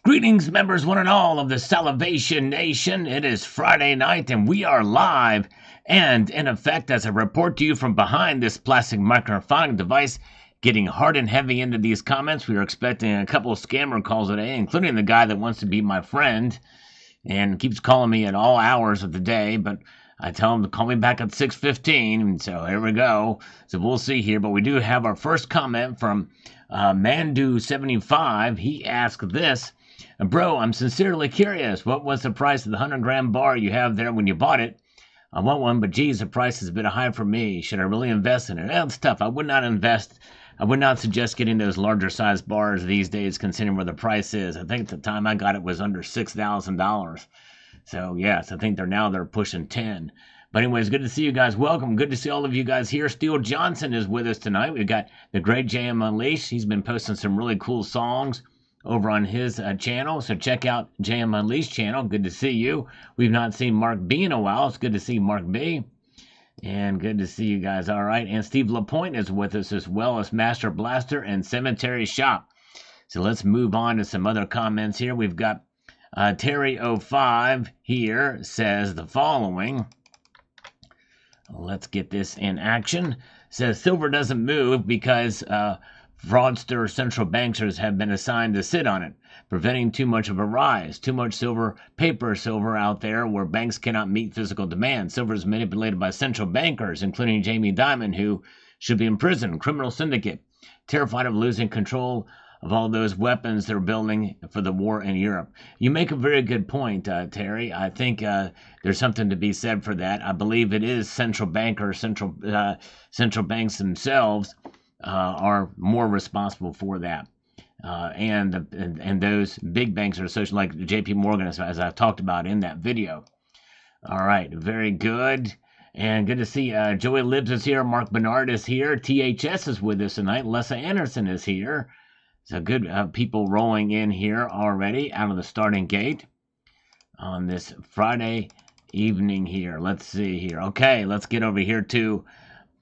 Greetings, members, one and all of the Salivation Nation. It is Friday night, and we are live. And in effect, as I report to you from behind this plastic microphonic device, getting hard and heavy into these comments, we are expecting a couple of scammer calls today, including the guy that wants to be my friend and keeps calling me at all hours of the day. But I tell him to call me back at 6:15, and so here we go. So we'll see here. But we do have our first comment from Mandu75. He asked this. Bro, I'm sincerely curious. What was the price of the 100-gram bar you have there when you bought it? I want one, but geez, the price is a bit high for me. Should I really invest in it? Well, it's tough. I would not invest. I would not suggest getting those larger size bars these days, considering where the price is. I think at the time I got it was under $6,000. So yes, I think they're pushing 10. But anyways, good to see you guys. Welcome. Good to see all of you guys here. Steele Johnson is with us tonight. We've got the great JM Unleashed. He's been posting some really cool songs over on his channel, so check out JM Unleashed channel. Good to see you. We've not seen Mark B in a while. It's good to see Mark B, and good to see you guys. All right, and Steve LaPointe is with us as well as Master Blaster and Cemetery Shop. So let's move on to some other comments here. We've got Terry05 here says the following. Let's get this in action. Says silver doesn't move because fraudster central bankers have been assigned to sit on it, preventing too much of a rise. Too much paper silver out there where banks cannot meet physical demand. Silver is manipulated by central bankers, including Jamie Dimon, who should be in prison. Criminal syndicate, terrified of losing control of all those weapons they're building for the war in Europe. You make a very good point, Terry. I think there's something to be said for that. I believe it is central bankers, central banks themselves are more responsible for that. And those big banks are associated, like JP Morgan, as I've talked about in that video. All right, very good. And good to see Joey Libbs is here. Mark Bernard is here. THS is with us tonight. Lessa Anderson is here. So good people rolling in here already out of the starting gate on this Friday evening here. Let's see here. Okay, let's get over here to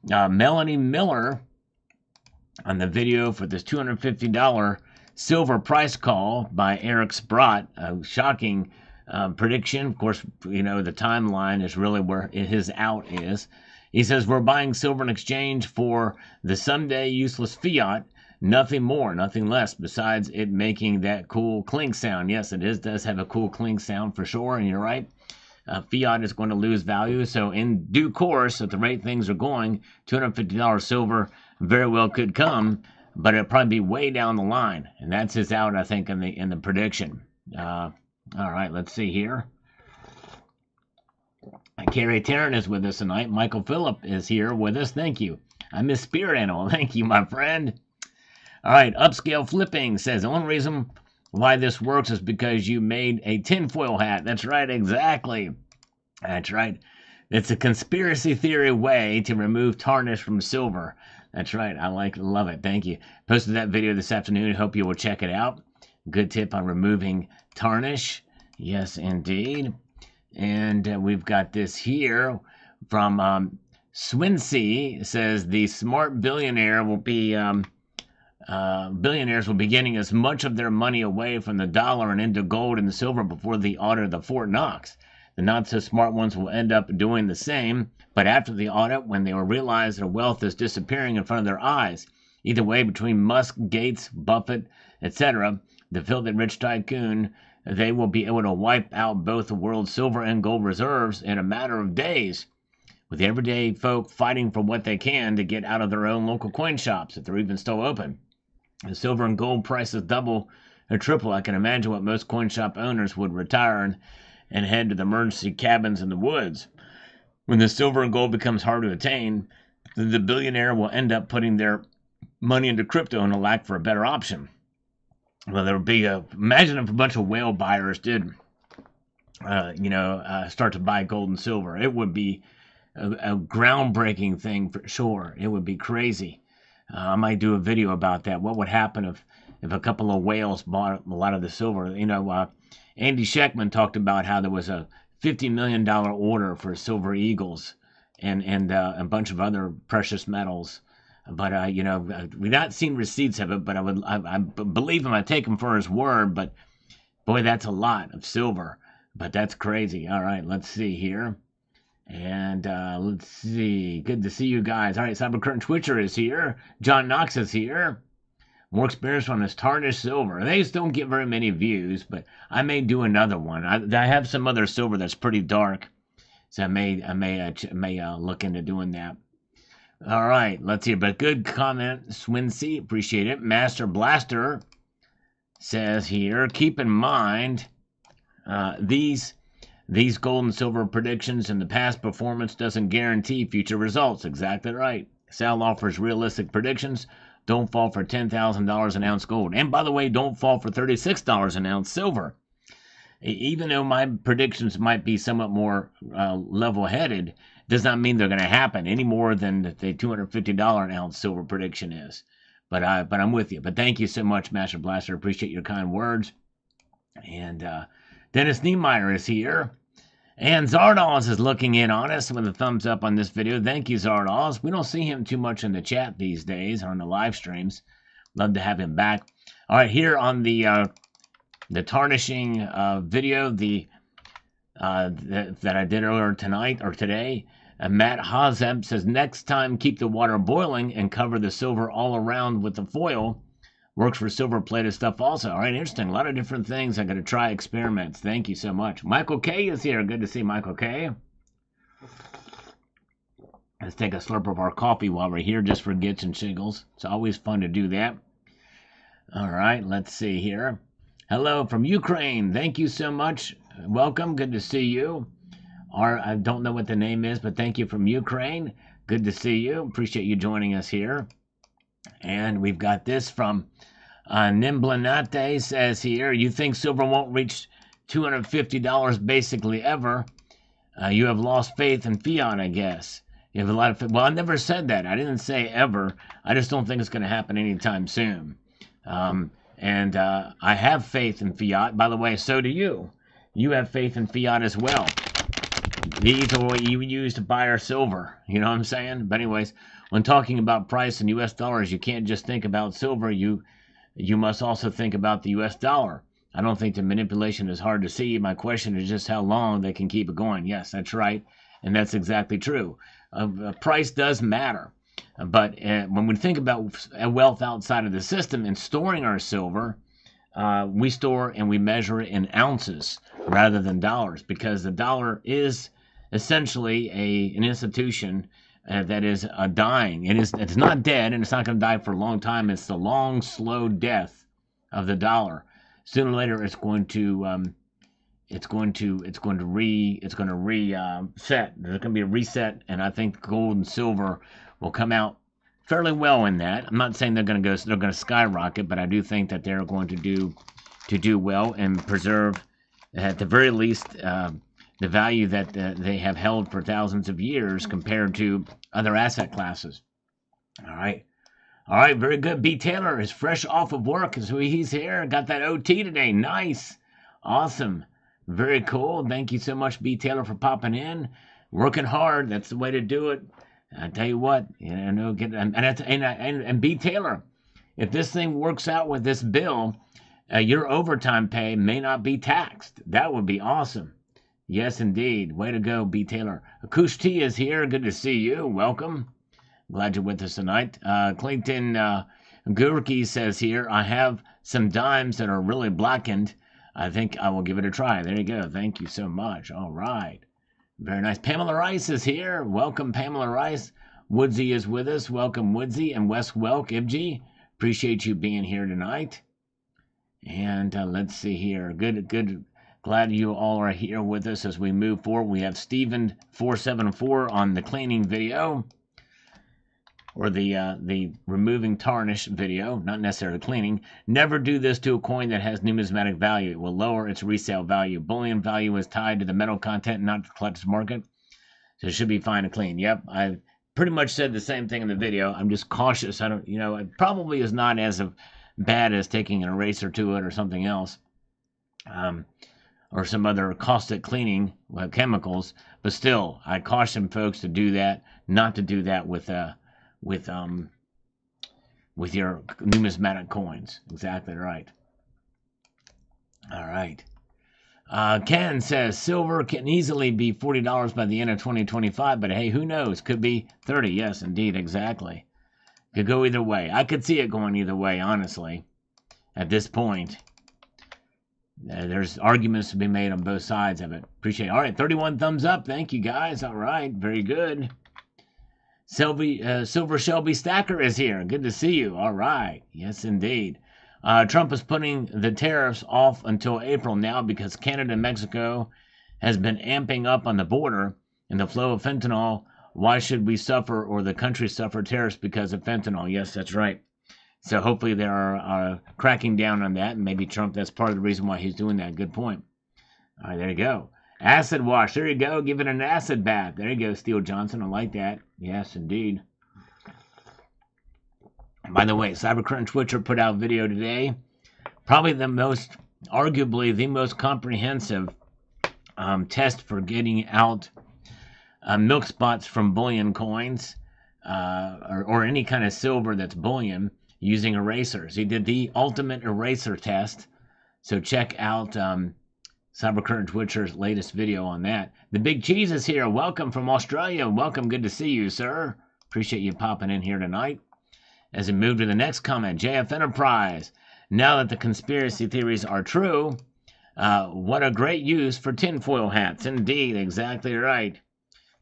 Melanie Miller on the video for this $250 silver price call by Eric Sprott. A shocking prediction. Of course, you know, the timeline is really where his out is. He says, we're buying silver in exchange for the someday useless fiat. Nothing more, nothing less, besides it making that cool clink sound. Yes, it does have a cool clink sound for sure, and you're right. Fiat is going to lose value, so in due course, at the rate things are going, $250 silver very well could come, but it'll probably be way down the line, and that's his out, I think, in the prediction. All right, let's see here. Carrie Tarrant is with us tonight. Michael Phillip is here with us. Thank you. I miss Spirit Animal. Thank you, my friend. All right, Upscale Flipping says the only reason why this works is because you made a tinfoil hat. That's right, exactly. That's right. It's a conspiracy theory way to remove tarnish from silver. That's right. Love it. Thank you. Posted that video this afternoon. Hope you will check it out. Good tip on removing tarnish. Yes, indeed. And we've got this here from Swinsea. It says the smart billionaire will be... billionaires will be getting as much of their money away from the dollar and into gold and silver before the audit of the Fort Knox. The not-so-smart ones will end up doing the same, but after the audit, when they will realize their wealth is disappearing in front of their eyes. Either way, between Musk, Gates, Buffett, etc., the filthy rich tycoon, they will be able to wipe out both the world's silver and gold reserves in a matter of days, with the everyday folk fighting for what they can to get out of their own local coin shops, if they're even still open. The silver and gold prices double or triple. I can imagine what most coin shop owners would retire and head to the emergency cabins in the woods. When the silver and gold becomes hard to attain, the billionaire will end up putting their money into crypto in a lack for a better option. Well, there would be imagine if a bunch of whale buyers did, start to buy gold and silver. It would be a groundbreaking thing for sure. It would be crazy. I might do a video about that. What would happen if a couple of whales bought a lot of the silver? Andy Scheckman talked about how there was a $50 million order for silver eagles and a bunch of other precious metals. But we've not seen receipts of it. But I believe him. I take him for his word. But Boy, that's a lot of silver, but that's crazy. All right, let's see here. And let's see. Good to see you guys. All right, Cyber Curtain Twitcher is here. John Knox is here. More experience on this tarnished silver. They just don't get very many views, but I may do another one. I have some other silver that's pretty dark, so I may look into doing that. All right, let's see. But good comment, Swinsey. Appreciate it. Master Blaster says here, keep in mind these gold and silver predictions and the past performance doesn't guarantee future results. Exactly right. Sal offers realistic predictions. Don't fall for $10,000 an ounce gold. And by the way, don't fall for $36 an ounce silver. Even though my predictions might be somewhat more level-headed, does not mean they're going to happen any more than the $250 an ounce silver prediction is. But I'm with you. But thank you so much, Master Blaster. Appreciate your kind words. And Dennis Niemeyer is here. And Zardoz is looking in on us with a thumbs up on this video. Thank you, Zardoz. We don't see him too much in the chat these days or on the live streams. Love to have him back. All right, here on the tarnishing video that I did earlier tonight or today, Matt Hazeb says, next time keep the water boiling and cover the silver all around with the foil. Works for silver plated stuff also. All right, interesting. A lot of different things. I'm going to try experiments. Thank you so much. Michael K is here. Good to see Michael K. Let's take a slurp of our coffee while we're here just for gits and shiggles. It's always fun to do that. All right, let's see here. Hello from Ukraine. Thank you so much. Welcome. Good to see you. I don't know what the name is, but thank you from Ukraine. Good to see you. Appreciate you joining us here. And we've got this from Nimblanate says here, you think silver won't reach $250 basically ever. You have lost faith in fiat, I guess. You have a lot of, well, I never said that. I didn't say ever. I just don't think it's going to happen anytime soon. And I have faith in fiat. By the way, so do you. You have faith in fiat as well. These are what you use to buy our silver. You know what I'm saying? But anyways, when talking about price in U.S. dollars, you can't just think about silver. You must also think about the U.S. dollar. I don't think the manipulation is hard to see. My question is just how long they can keep it going. Yes, that's right. And that's exactly true. Price does matter. But when we think about wealth outside of the system and storing our silver, we store and we measure it in ounces rather than dollars, because the dollar is essentially an institution that is dying. It's not dead, and it's not going to die for a long time. It's the long, slow death of the dollar. Sooner or later, it's going to reset. There's going to be a reset, and I think gold and silver will come out fairly well in that. I'm not saying they're going to skyrocket, but I do think that they're going to do well and preserve, at the very least, the value that they have held for thousands of years compared to other asset classes. All right, very good. B. Taylor is fresh off of work, so he's here. Got that OT today. Nice, awesome, very cool. Thank you so much, B. Taylor, for popping in. Working hard, that's the way to do it. I tell you what, and B. Taylor, if this thing works out with this bill, your overtime pay may not be taxed. That would be awesome. Yes, indeed. Way to go, B. Taylor. Akush T is here. Good to see you. Welcome. Glad you're with us tonight. Clayton Gurki says here, I have some dimes that are really blackened. I think I will give it a try. There you go. Thank you so much. All right. Very nice. Pamela Rice is here. Welcome, Pamela Rice. Woodsy is with us. Welcome, Woodsy. And Wes Welk, Ibji. Appreciate you being here tonight. And let's see here. Good. Glad you all are here with us as we move forward. We have Steven474 on the cleaning video, or the removing tarnish video, not necessarily cleaning. Never do this to a coin that has numismatic value. It will lower its resale value. Bullion value is tied to the metal content, not the collector's market. So it should be fine to clean. Yep, I pretty much said the same thing in the video. I'm just cautious. It probably is not as bad as taking an eraser to it or something else. Or some other caustic cleaning chemicals, but still, I caution folks to do that, not to do that with your numismatic coins. Exactly right. All right. Ken says silver can easily be $40 by the end of 2025, but hey, who knows? Could be 30. Yes, indeed, exactly. Could go either way. I could see it going either way, honestly. At this point, there's arguments to be made on both sides of it. Appreciate it. All right, 31 thumbs up. Thank you, guys. All right, very good. Silver Shelby Stacker is here. Good to see you. All right. Yes, indeed. Trump is putting the tariffs off until April now because Canada and Mexico has been amping up on the border and the flow of fentanyl. Why should we suffer or the country suffer tariffs because of fentanyl? Yes, that's right. So hopefully they are cracking down on that, and maybe Trump, that's part of the reason why he's doing that. Good point. All right, there you go. Acid wash. There you go. Give it an acid bath. There you go, Steele Johnson. I like that. Yes, indeed. By the way, Cybercurrent Twitcher put out video today. Probably arguably the most comprehensive test for getting out milk spots from bullion coins or any kind of silver that's bullion using erasers. He did the ultimate eraser test. So check out Cybercurrent Twitcher's latest video on that. The Big Cheese is here. Welcome from Australia. Welcome. Good to see you, sir. Appreciate you popping in here tonight. As we move to the next comment, JF Enterprise. Now that the conspiracy theories are true, what a great use for tinfoil hats. Indeed, exactly right.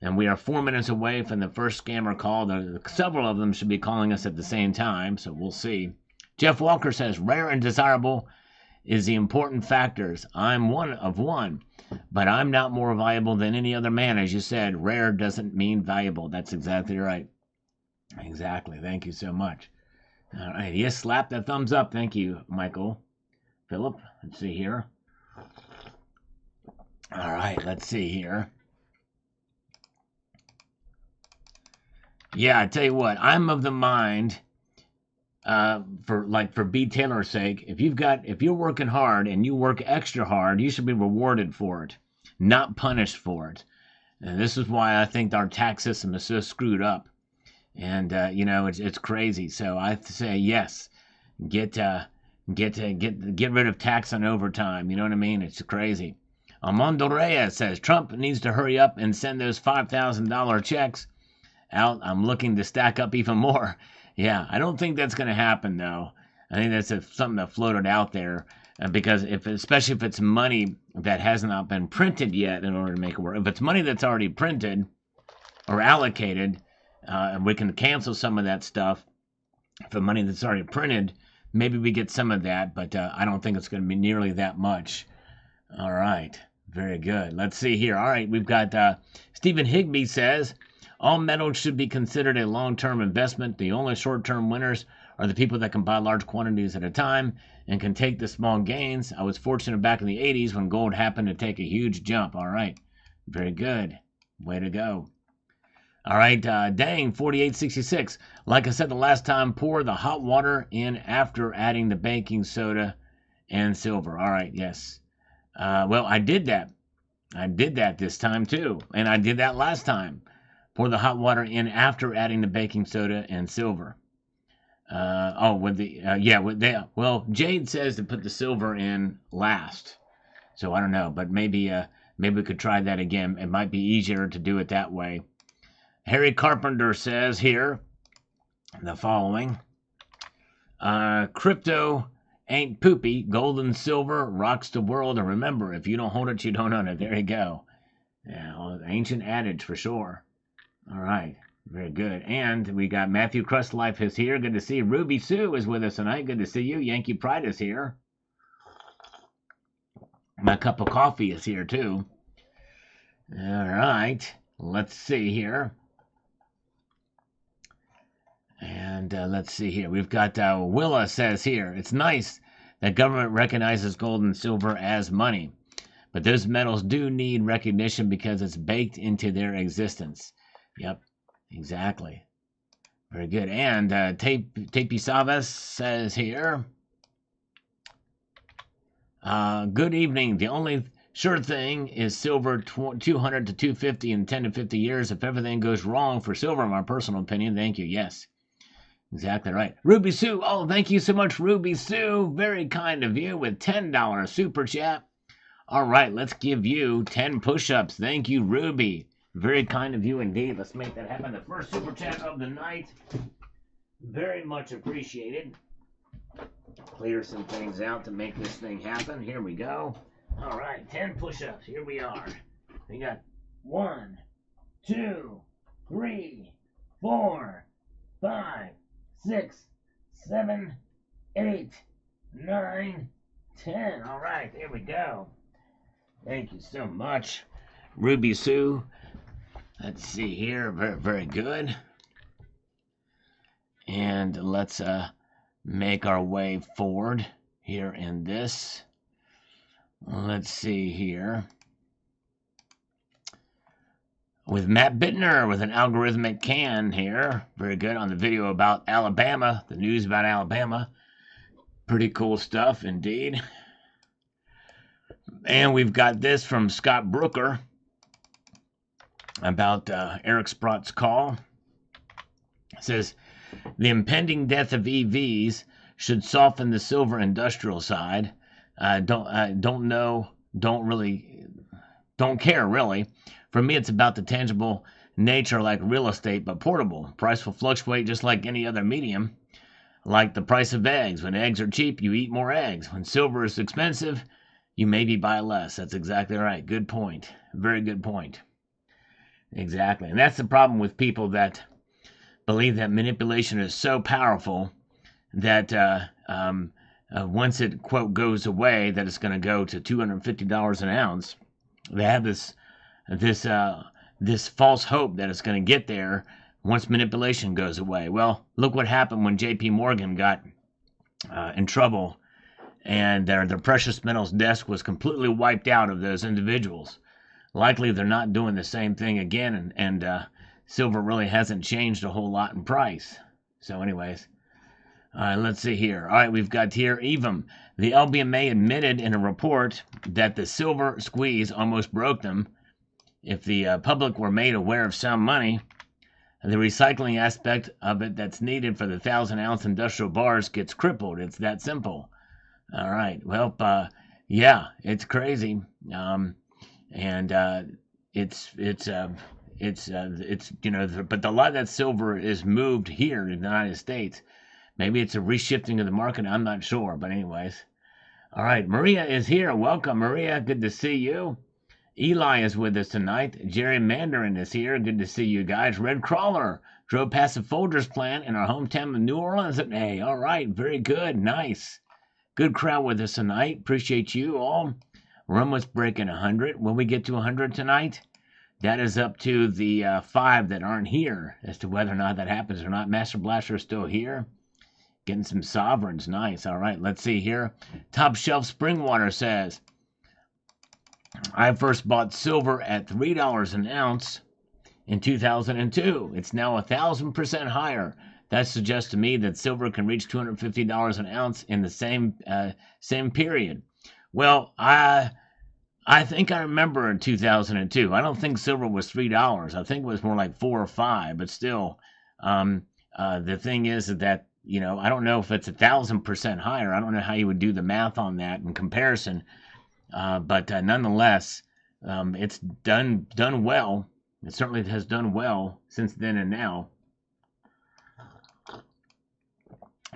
And we are 4 minutes away from the first scammer call. Several of them should be calling us at the same time, so we'll see. Jeff Walker says, rare and desirable is the important factors. I'm one of one, but I'm not more valuable than any other man. As you said, rare doesn't mean valuable. That's exactly right. Exactly. Thank you so much. All right. Yes, slap that thumbs up. Thank you, Michael. Philip, let's see here. All right, let's see here. Yeah, I tell you what, I'm of the mind, for B. Taylor's sake, if you're working hard and you work extra hard, you should be rewarded for it, not punished for it. And this is why I think our tax system is so screwed up. And it's crazy. So I say yes, get rid of tax on overtime. You know what I mean? It's crazy. Armando Reyes says Trump needs to hurry up and send those $5,000 checks out. I'm looking to stack up even more. Yeah, I don't think that's going to happen though. I think that's something that floated out there because especially if it's money that has not been printed yet in order to make it work. If it's money that's already printed or allocated, and we can cancel some of that stuff for money that's already printed, maybe we get some of that, but I don't think it's going to be nearly that much. All right, very good. Let's see here. All right, we've got Stephen Higby says, all metals should be considered a long-term investment. The only short-term winners are the people that can buy large quantities at a time and can take the small gains. I was fortunate back in the 80s when gold happened to take a huge jump. All right, very good. Way to go. All right, dang, 4866. Like I said the last time, pour the hot water in after adding the baking soda and silver. All right, yes. Well, I did that. I did that this time too, and I did that last time. Pour the hot water in after adding the baking soda and silver. Well, Jade says to put the silver in last. So I don't know, but maybe we could try that again. It might be easier to do it that way. Harry Carpenter says here the following. Crypto ain't poopy. Gold and silver rocks the world. And remember, if you don't hold it, you don't own it. There you go. Yeah, well, ancient adage for sure. All right. Very good. And we got Matthew Crustlife is here. Good to see you. Ruby Sue is with us tonight. Good to see you. Yankee Pride is here. My cup of coffee is here too. All right. Let's see here. And let's see here. We've got Willa says here. It's nice that government recognizes gold and silver as money. But those metals do need recognition because it's baked into their existence. Yep, exactly. Very good. And Tepi Savas says here. Good evening. The only sure thing is silver 200 to 250 in 10 to 50 years. If everything goes wrong for silver, in my personal opinion, thank you. Yes. Exactly right. Ruby Sue. Oh, thank you so much, Ruby Sue. Very kind of you with $10 super chat. All right, let's give you 10 push-ups. Thank you, Ruby. Very kind of you indeed. Let's make that happen. The first super chat of the night. Very much appreciated. Clear some things out to make this thing happen. Here we go. All right, 10 push-ups. Here we are. We got 1, 2, 3, 4, 5, 6, 7, 8, 9, 10. All right, there we go. Thank you so much, Ruby Sue. Let's see here. Very, very good. And let's make our way forward here in this. Let's see here. With Matt Bittner with an algorithmic can here. Very good on the video about Alabama, the news about Alabama. Pretty cool stuff indeed. And we've got this from Scott Brooker about Eric Sprott's call. It says, the impending death of EVs should soften the silver industrial side. Don't care really. For me, it's about the tangible nature like real estate, but portable. Price will fluctuate just like any other medium. Like the price of eggs. When eggs are cheap, you eat more eggs. When silver is expensive, you maybe buy less. That's exactly right. Good point. Very good point. Exactly. And that's the problem with people that believe that manipulation is so powerful that once it, quote, goes away, that it's going to go to $250 an ounce. They have this false hope that it's going to get there once manipulation goes away. Well, look what happened when J.P. Morgan got in trouble and their precious metals desk was completely wiped out of those individuals. Likely they're not doing the same thing again, and silver really hasn't changed a whole lot in price. So anyways, let's see here. All right, we've got here EVM. The LBMA admitted in a report that the silver squeeze almost broke them. If the public were made aware of sound money, the recycling aspect of it that's needed for the 1,000-ounce industrial bars gets crippled. It's that simple. All right. Well, yeah, it's crazy. It's but a lot of that silver is moved here in the United States. Maybe it's a reshifting of the market. I'm not sure, but anyways. All right, Maria is here. Welcome, Maria. Good to see you. Eli is with us tonight. Jerry Mandarin is here. Good to see you guys. Red Crawler drove past the Folgers plant in our hometown of New Orleans. Hey, all right, very good, nice. Good crowd with us tonight. Appreciate you all. We're almost breaking 100. When we get to 100 tonight, that is up to the 5 that aren't here as to whether or not that happens or not. Master Blaster is still here. Getting some sovereigns. Nice. All right, let's see here. Top Shelf Springwater says, I first bought silver at $3 an ounce in 2002. It's now 1,000% higher. That suggests to me that silver can reach $250 an ounce in the same period. Well, I think I remember in 2002. I don't think silver was $3. I think it was more like 4 or 5. But still, the thing is that I don't know if it's 1,000% higher. I don't know how you would do the math on that in comparison. But nonetheless, it's done well. It certainly has done well since then and now.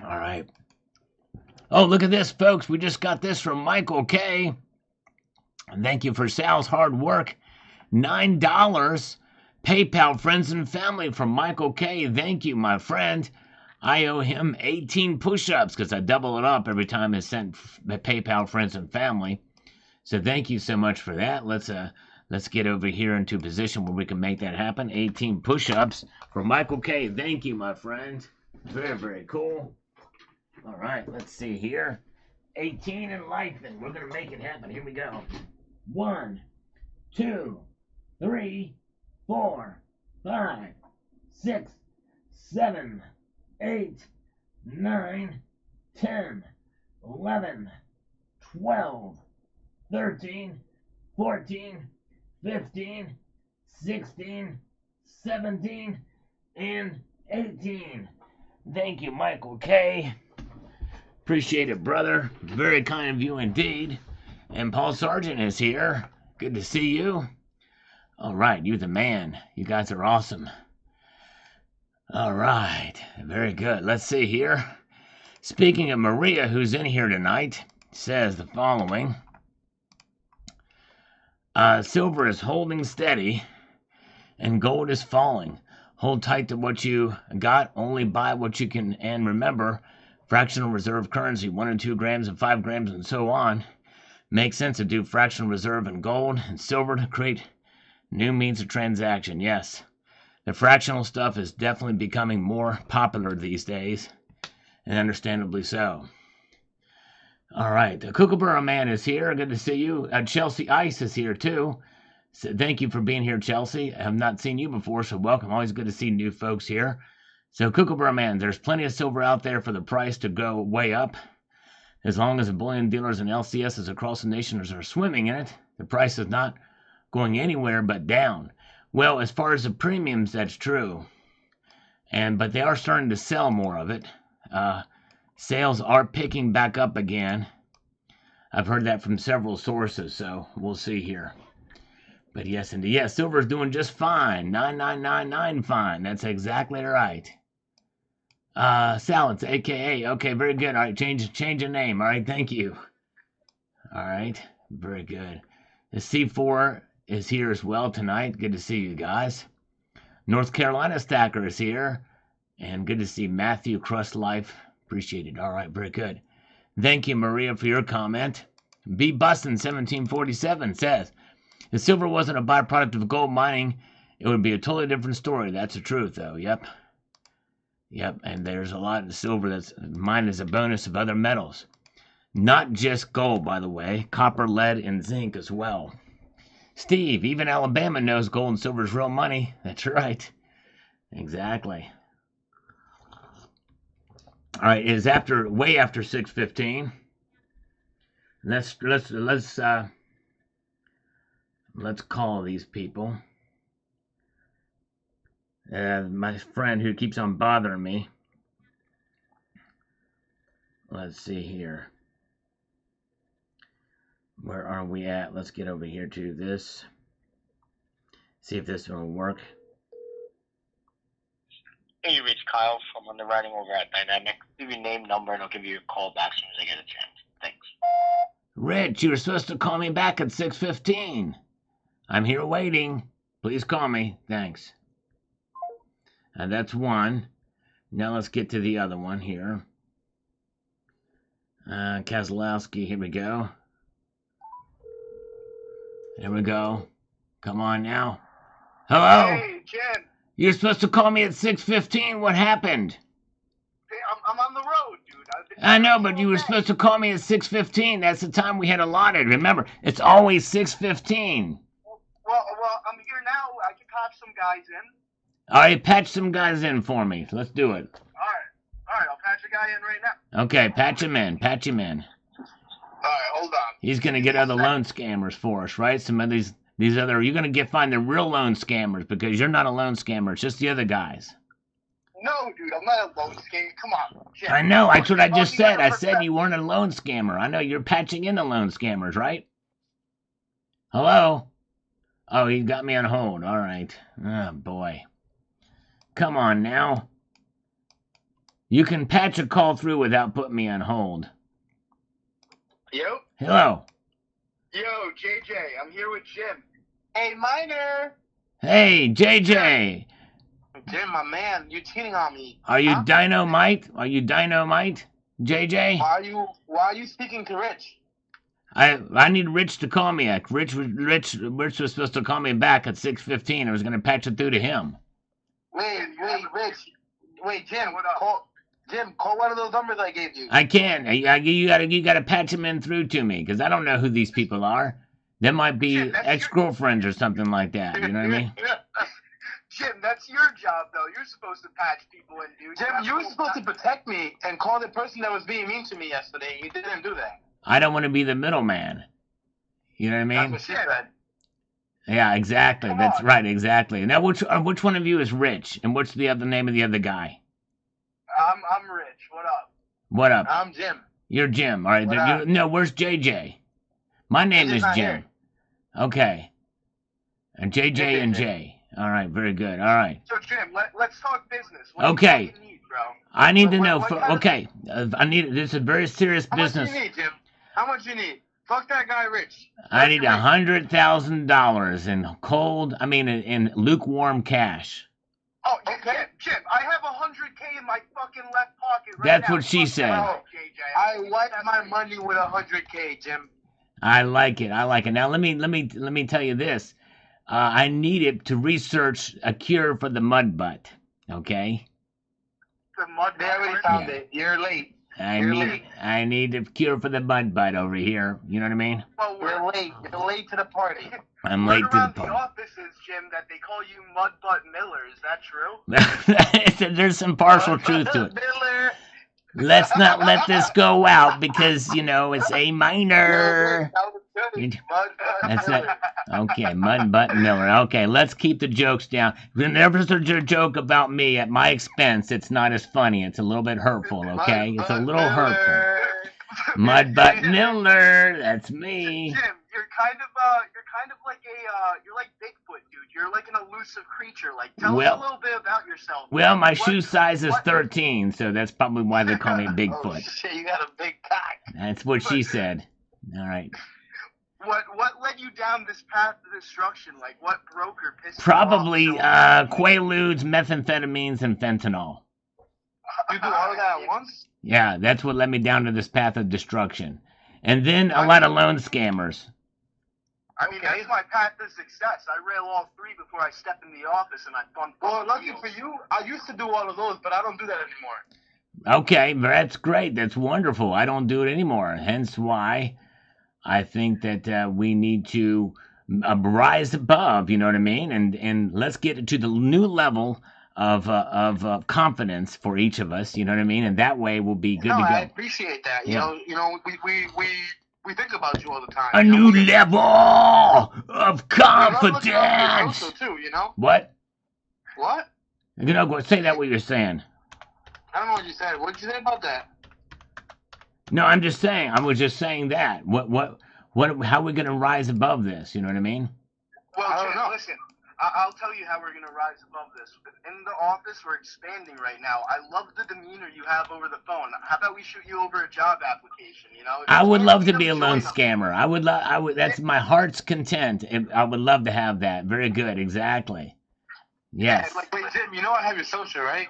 All right. Oh, look at this, folks. We just got this from Michael K. Thank you for Sal's hard work. $9. PayPal friends and family from Michael K. Thank you, my friend. I owe him 18 push-ups because I double it up every time I sent PayPal friends and family. So thank you so much for that. Let's get over here into a position where we can make that happen. 18 push-ups for Michael K. Thank you, my friend. Very, very cool. All right, let's see here. 18 and lengthen. We're going to make it happen. Here we go. 1, 2, 3, 4, 5, 6, 7, 8, 9, 10, 11, 12, 13, 14, 15, 16, 17, and 18. Thank you, Michael K. Appreciate it, brother. Very kind of you indeed. And Paul Sargent is here. Good to see you. All right, you're the man. You guys are awesome. All right, very good. Let's see here. Speaking of Maria, who's in here tonight, says the following. Silver is holding steady and gold is falling. Hold tight to what you got, only buy what you can, and remember, fractional reserve currency, 1 and 2 grams and 5 grams and so on. Makes sense to do fractional reserve in gold and silver to create new means of transaction. Yes, the fractional stuff is definitely becoming more popular these days, and understandably so. All right, the Kookaburra Man is here. Good to see you. Chelsea Ice is here too. So thank you for being here, Chelsea. I have not seen you before, so welcome. Always good to see new folks here. So, Kookaburra Man, there's plenty of silver out there for the price to go way up. As long as the bullion dealers and LCSs across the nation are swimming in it, the price is not going anywhere but down. Well, as far as the premiums, that's true. But they are starting to sell more of it. Sales are picking back up again. I've heard that from several sources, so we'll see here. But yes, indeed. Yes, silver's doing just fine. 9999 fine. That's exactly right. Salads, a.k.a. Okay, very good. All right, change your name. All right, thank you. All right, very good. The C4 is here as well tonight. Good to see you guys. North Carolina Stacker is here. And good to see Matthew Crust Life. Appreciate it. All right, very good. Thank you, Maria, for your comment. B. Bustin 1747 says, if silver wasn't a byproduct of gold mining, it would be a totally different story. That's the truth, though. Yep. And there's a lot of silver that's mined as a bonus of other metals. Not just gold, by the way. Copper, lead, and zinc as well. Steve, even Alabama knows gold and silver is real money. That's right. Exactly. All right, it is way after 6:15. Let's call these people. My friend who keeps on bothering me. Let's see here. Where are we at? Let's get over here to this. See if this will work. Hey, you reach Kyle from underwriting over at Dynamic. Leave your name, number, and I'll give you a call back as soon as I get a chance. Thanks. Rich, you were supposed to call me back at 6:15. I'm here waiting. Please call me. Thanks. That's one. Now let's get to the other one here. Kozlowski, here we go. There we go. Come on now. Hello? Hey, Jen. You're supposed to call me at 6:15. What happened? Hey, I'm on the road, dude. I know, but you were supposed to call me at 6:15. That's the time we had allotted. Remember, it's always 6:15. Well, I'm here now. I can patch some guys in. All right, patch some guys in for me. Let's do it. All right. I'll patch a guy in right now. Okay, patch him in. All right, hold on. He's gonna get other loan scammers for us, right? Some of these other. You're gonna find the real loan scammers because you're not a loan scammer. It's just the other guys. No, dude, I'm not a loan scammer. Come on. Jen. I know. That's what I just said. I said you weren't a loan scammer. I know you're patching in the loan scammers, right? Hello? Oh, he got me on hold. All right. Oh, boy. Come on now. You can patch a call through without putting me on hold. Yo? Hello. Yo, JJ, I'm here with Jim. Hey, Miner. Hey, JJ. Jim, my man, you're cheating on me. Are you Dynamite? Are you Dynamite, JJ? Why are you speaking to Rich? I need Rich to call me. Rich was supposed to call me back at 6:15. I was going to patch it through to him. Wait, Rich. Wait, Jim, call one of those numbers I gave you. I can't. You gotta patch him in through to me because I don't know who these people are. They might be ex-girlfriends or something like that. You know what I mean? Jim, that's your job, though. You're supposed to patch people in, dude. Jim, you were supposed to protect me and call the person that was being mean to me yesterday. You didn't do that. I don't want to be the middleman. You know what I mean? That's what she said. Yeah, exactly. That's right, exactly. Now, which one of you is Rich, and what's the other name of the other guy? I'm Rich. What up? What up? I'm Jim. You're Jim. All right. What up? No, where's JJ? My name is not Jim. here. Okay. And JJ and J. All right. Very good. All right. So Jim, let's talk business. What Okay. do you fucking need, bro? I need to What- know. what kind of- Okay. I need. This is a very serious business. How much you need, Jim? How much you need? Fuck that guy, Rich. I need $100,000 in cold. I mean, in lukewarm cash. Oh, okay. Jim, I have $100K in my fucking left pocket right That's now. what she Fuck said. that, JJ. I like my money with $100K, Jim. I like it. I like it. Now let me tell you this. I need it to research a cure for the mud butt. Okay. The mud. They already found it. You're late. I need a cure for the mud butt over here. You know what I mean? Well, we're late. You're late to the party. I'm late to the around party. the offices, Jim, that they call you Mud Butt Miller. Is that true? There's some partial truth to it. Miller. Let's not let this go out because it's A minor. That's it. Okay, Mud Butt Miller. Okay, let's keep the jokes down. Whenever there's a joke about me at my expense, it's not as funny. It's a little bit hurtful, okay? It's a little hurtful. Mud Butt Miller, that's me. Jim, you're kind of like you're like Bigfoot, dude. You're like an elusive creature. Like, tell us a little bit about yourself. Well, my shoe size is 13, so that's probably why they call me Bigfoot. Oh, shit, you got a big cock. That's what she said. All right. What led you down this path to destruction? Like, what broker pissed Probably you off? Quaaludes, methamphetamines, and fentanyl. You do all of that at once? Yeah, that's what led me down to this path of destruction. And then a lot of loan scammers. I mean, that's my path to success. I rail all three before I step in the office and I fund. Well, lucky for you, I used to do all of those, but I don't do that anymore. Okay, that's great. That's wonderful. I don't do it anymore. Hence why I think that we need to rise above, you know what I mean? And let's get to the new level of confidence for each of us, you know what I mean? And that way we'll be good to go. I appreciate that. You know, we think about you all the time. A new level of confidence. Also too, you know? What? What? Go say that what you're saying. I don't know what you said. What did you say about that? No, I'm just saying. I was just saying that. How are we going to rise above this? You know what I mean? Well, I don't know. Listen, I'll tell you how we're going to rise above this. In the office, we're expanding right now. I love the demeanor you have over the phone. How about we shoot you over a job application? You know? I would love to be a loan scammer. I would. That's my heart's content. I would love to have that. Very good. Exactly. Yes. Yeah, wait, Jim, you know I have your social, right?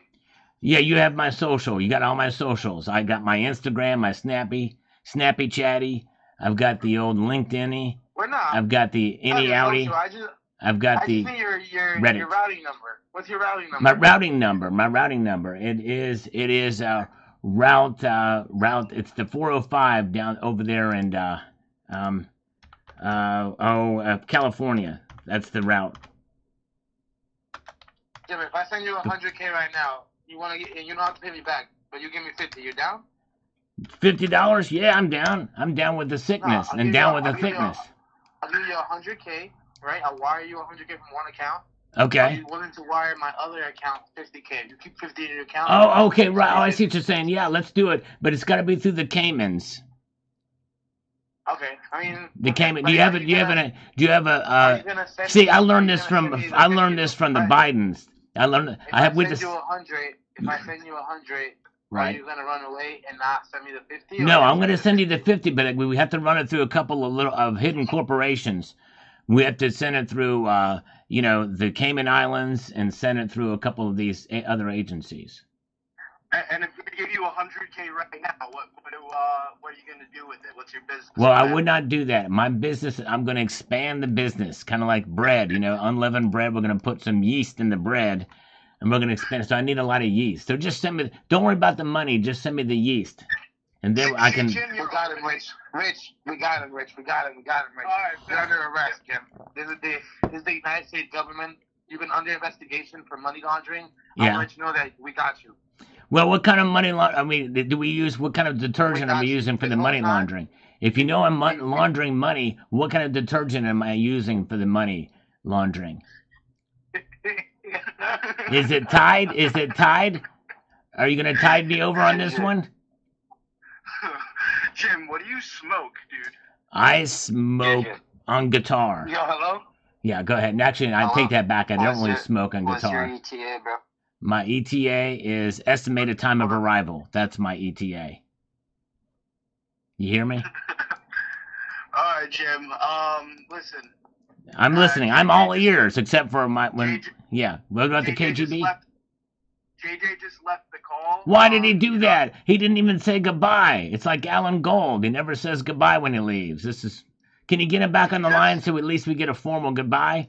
Yeah, you have my social. You got all my socials. I got my Instagram, my Snappy Chatty. I've got the old LinkedIn-y. We're not. I've got the Any-Outy. I've got the Reddit. Your routing number. What's your routing number? My routing number. It is route. It's the 405 down over there in California. That's the route. Jim, if I send you $100K right now, you don't have to pay me back, but you give me 50. You're down? $50? Yeah, I'm down. I'm down with the sickness and down with the thickness. I'll give you $100K, right? I'll wire you $100K from one account. Okay. Are you willing to wire my other account $50K? You keep 50 in your account. Oh, okay, right. Oh, I see what you're saying. Yeah, let's do it, but it's got to be through the Caymans. Okay, I mean the Cayman. Do you have a? See, I learned this from the Bidens. I send you 100. If I send you 100. Right. Are you gonna run away and not send me the 50? No, I'm gonna send you the 50, but we have to run it through a couple of hidden corporations. We have to send it through, the Cayman Islands and send it through a couple of these other agencies. And if we give you $100K right now, what are you gonna do with it? What's your business? Well, I would not do that. My business, I'm gonna expand the business, kind of like bread. Unleavened bread. We're gonna put some yeast in the bread. And we're going to expand. So I need a lot of yeast. So just send me. Don't worry about the money. Just send me the yeast, and then I can. We got him, Rich. We got him, Rich. Rich. All right, you're under arrest, Jim. This is the United States government. You've been under investigation for money laundering. Yeah. I'll let you know that we got you. Well, what kind of money do we use? What kind of detergent are we using for the money laundering? If you know I'm laundering money, what kind of detergent am I using for the money laundering? Is it Tide? Are you gonna tide me over on this one? Jim, what do you smoke, dude? I smoke on guitar. Yo, hello? Yeah, go ahead. And actually, I take that back. I don't really smoke on guitar. What's your ETA, bro? My ETA is estimated time of arrival. That's my ETA. You hear me? All right, Jim. Listen. I'm listening. I'm all ears, except for my when. Yeah. What about the KGB? JJ just left the call. Why did he do that? He didn't even say goodbye. It's like Alan Gold. He never says goodbye when he leaves. This is. Can you get him back on the line so at least we get a formal goodbye?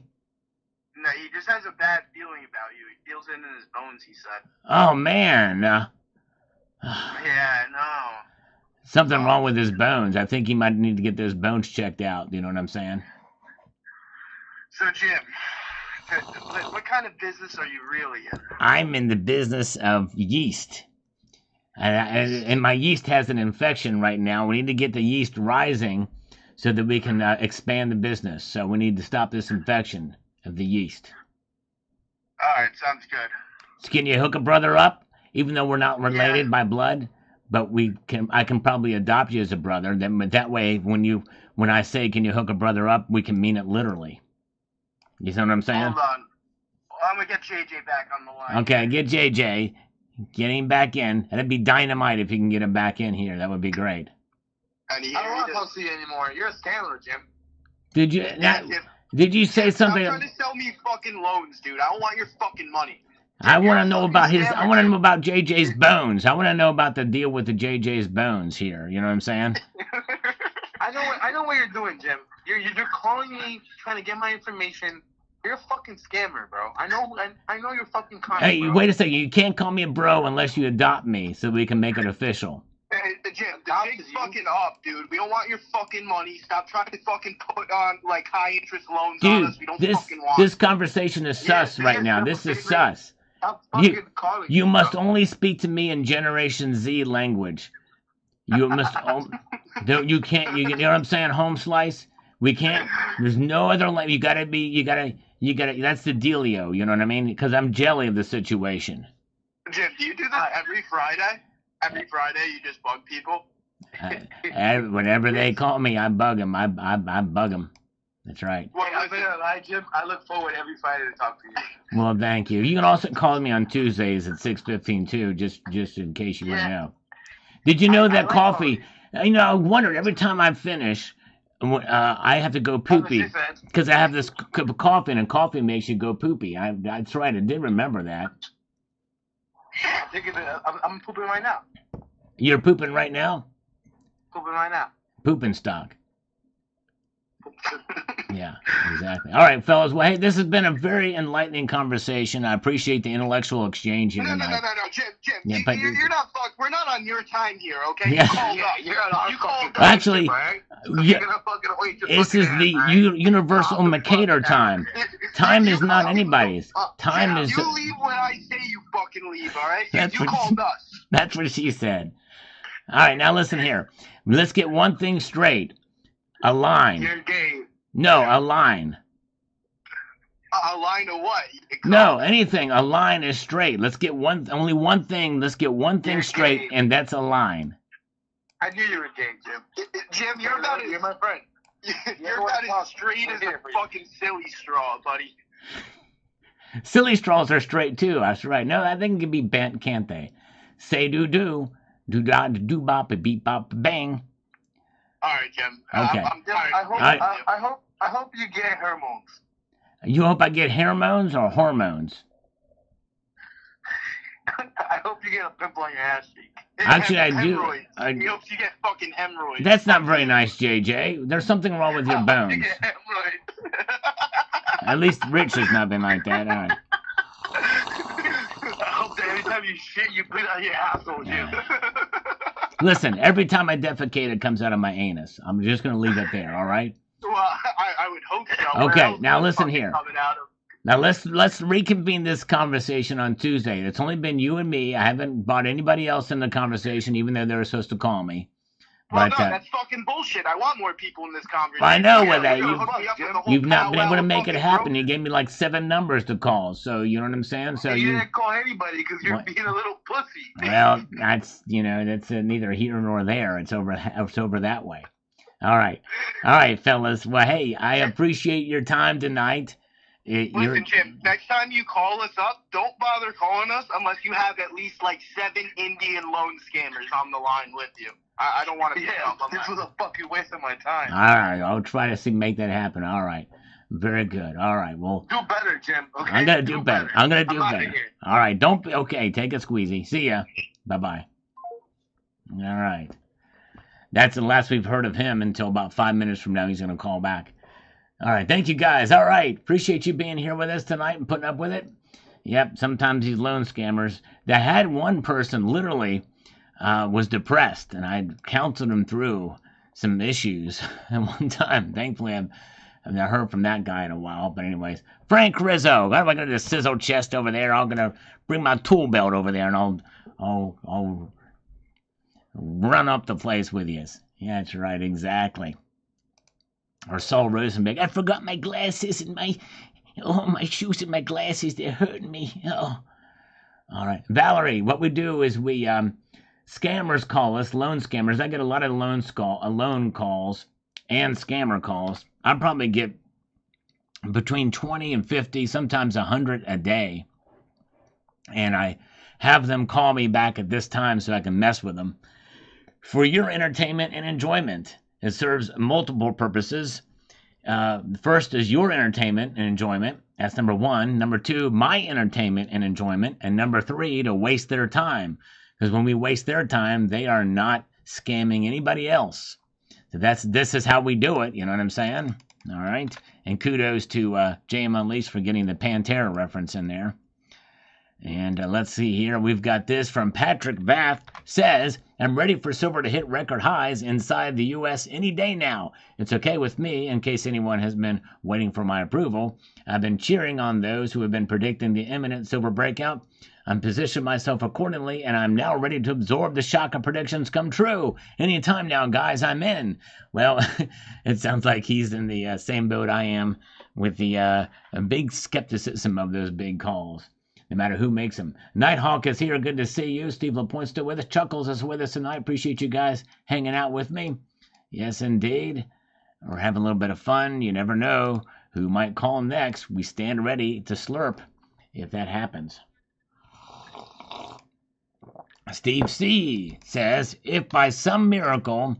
No, he just has a bad feeling about you. He feels it in his bones, he said. Oh, man. Yeah, no. Something wrong with his bones. I think he might need to get those bones checked out. You know what I'm saying? So, Jim, what kind of business are you really in? I'm in the business of yeast. And my yeast has an infection right now. We need to get the yeast rising so that we can expand the business. So we need to stop this infection of the yeast. All right, sounds good. So can you hook a brother up, even though we're not related by blood? But I can probably adopt you as a brother. Then that way, when I say can you hook a brother up, we can mean it literally. You see what I'm saying? Hold on. I'm gonna get JJ back on the line. Okay, get JJ. Get him back in. That'd be dynamite if you can get him back in here. That would be great. I don't want to talk to you anymore. You're a scammer, Jim. Did you? Did you say something? Stop trying to sell me fucking loans, dude. I don't want your fucking money. I want to know about I want to know about JJ's bones. I want to know about the deal with the JJ's bones here. You know what I'm saying? I know what you're doing, Jim. You're calling me, trying to get my information. You're a fucking scammer, bro. I know you're fucking con. Hey, bro. wait a second. You can't call me a bro unless you adopt me, so we can make it official. Hey, Jim, the jig's fucking up, dude. We don't want your fucking money. Stop trying to fucking put on, like, high-interest loans on us. We don't fucking want this conversation is sus right now. This is sus. You must only speak to me in Generation Z language. You must. You can't. You know what I'm saying? Home slice. We can't. There's no other. You gotta be. You gotta. That's the dealio. You know what I mean? Because I'm jelly of the situation. Jim, do you do this every Friday? Every Friday, you just bug people. Whenever they call me, I bug them. I bug them. That's right. Well, I'm gonna lie, Jim. I look forward every Friday to talk to you. Well, thank you. You can also call me on Tuesdays at 6:15 too, just in case you want to know. Did you know that coffee? You know, I wondered every time I finish, I have to go poopy because I have this cup of coffee, and coffee makes you go poopy. That's right. I did remember that. I'm pooping right now. You're pooping right now? Pooping right now. Pooping stock. Yeah, exactly. All right, fellas. Well, hey, this has been a very enlightening conversation. I appreciate the intellectual exchange here tonight. No, Jim. Yeah, you're not fuck. We're not on your time here, okay? Yeah. You're on our fucking time. Actually, this is the universal Mercator time. Time is not anybody's. Time is. You leave when I say you fucking leave, all right? You called us. That's what she said. All right, now listen here. Let's get one thing straight. A line. You're gay. No, a line. A line of what? No, anything. A line is straight. Let's get only one thing. Let's get one thing straight, and that's a line. I knew you were gay, Jim. Jim, you're my friend. You're about as straight as a fucking silly straw, buddy. Silly straws are straight too. That's right. No, I think it can be bent, can't they? Say do do da do bop beep bop bang. All right, Jim. Okay. I hope you get hormones. You hope I get hormones or hormones? I hope you get a pimple on your ass cheek. Actually, I do. He hopes you get fucking hemorrhoids. That's not very nice, JJ. There's something wrong with your bones. You get hemorrhoids. At least Rich has not been like that. All right. I hope that every time you shit, you put it on your asshole, Jim. Listen, every time I defecate, it comes out of my anus. I'm just going to leave it there, all right? Well, I would hope so. Okay, now listen here. Now let's reconvene this conversation on Tuesday. It's only been you and me. I haven't brought anybody else in the conversation, even though they were supposed to call me. Well, But no, that's fucking bullshit. I want more people in this conversation. I know Yeah, with that we're gonna hook me up with the whole you've not been able to powwow make it fucking happen. group. You gave me like 7 numbers to call, so you know what I'm saying. So You didn't call anybody because you're What? being a little pussy. Well, that's that's neither here nor there. It's over that way. All right, fellas. Well, hey, I appreciate your time tonight. Listen, Jim, next time you call us up, don't bother calling us unless you have at least like 7 Indian loan scammers on the line with you. I don't want to. Yeah, this was a fucking waste of my time. All right, I'll try to make that happen. All right, very good. All right, well, do better, Jim. Okay, I'm gonna do better. I'm gonna do better. Here. All right, don't be okay. Take a squeezy. See ya. Bye bye. All right, that's the last we've heard of him until about 5 minutes from now. He's gonna call back. All right, thank you guys. All right, appreciate you being here with us tonight and putting up with it. Yep, sometimes these loan scammers. That had one person literally was depressed, and I counseled him through some issues at one time. Thankfully, I've not heard from that guy in a while. But anyways, Frank Rizzo. I'm gonna do the sizzle chest over there. I'm gonna bring my tool belt over there, and I'll run up the place with you. Yeah, that's right, exactly. Or Saul Rosenberg. I forgot my glasses and my shoes and my glasses. They're hurting me. Oh. All right. Valerie, what we do is we, scammers call us, loan scammers. I get a lot of loan calls and scammer calls. I probably get between 20 and 50, sometimes 100 a day. And I have them call me back at this time so I can mess with them. For your entertainment and enjoyment. It serves multiple purposes. First is your entertainment and enjoyment. That's number 1. Number 2, my entertainment and enjoyment. And number 3, to waste their time. Because when we waste their time, they are not scamming anybody else. So this is how we do it. You know what I'm saying? All right. And kudos to JM Unleashed for getting the Pantera reference in there. And let's see here. We've got this from Patrick Bath. Says, I'm ready for silver to hit record highs inside the U.S. any day now. It's okay with me, in case anyone has been waiting for my approval. I've been cheering on those who have been predicting the imminent silver breakout. I'm positioned myself accordingly, and I'm now ready to absorb the shock of predictions come true. Anytime now, guys, I'm in. Well, it sounds like he's in the same boat I am with the big skepticism of those big calls. No matter who makes them. Nighthawk is here. Good to see you. Steve LaPointe still with us. Chuckles is with us tonight. Appreciate you guys hanging out with me. Yes, indeed. We're having a little bit of fun. You never know who might call next. We stand ready to slurp if that happens. Steve C. says, if by some miracle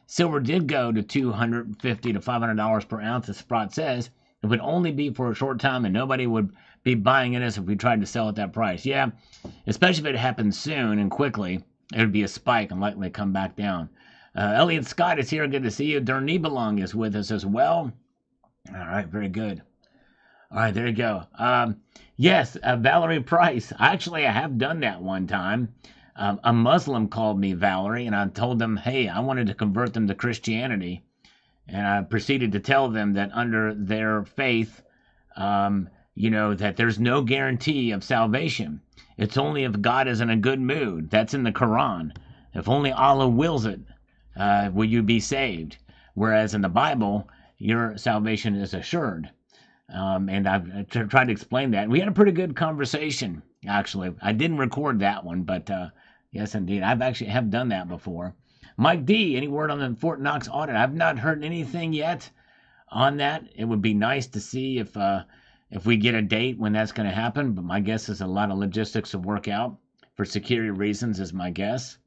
silver did go to $250 to $500 per ounce, as Sprott says, it would only be for a short time and nobody would be buying it as if we tried to sell at that price. Yeah, especially if it happens soon and quickly, it would be a spike and likely come back down. Elliot Scott is here. Good to see you. Dernibelong is with us as well. All right, very good. All right, there you go. Yes, Valerie Price. Actually, I have done that one time. A Muslim called me Valerie, and I told them, hey, I wanted to convert them to Christianity. And I proceeded to tell them that under their faith, that there's no guarantee of salvation. It's only if God is in a good mood. That's in the Quran. If only Allah wills it, will you be saved. Whereas in the Bible, your salvation is assured. And I've tried to explain that. We had a pretty good conversation, actually. I didn't record that one, but yes, indeed. I've actually have done that before. Mike D., any word on the Fort Knox audit? I've not heard anything yet on that. It would be nice to see if we get a date when that's going to happen, but my guess is a lot of logistics to work out for security reasons is my guess.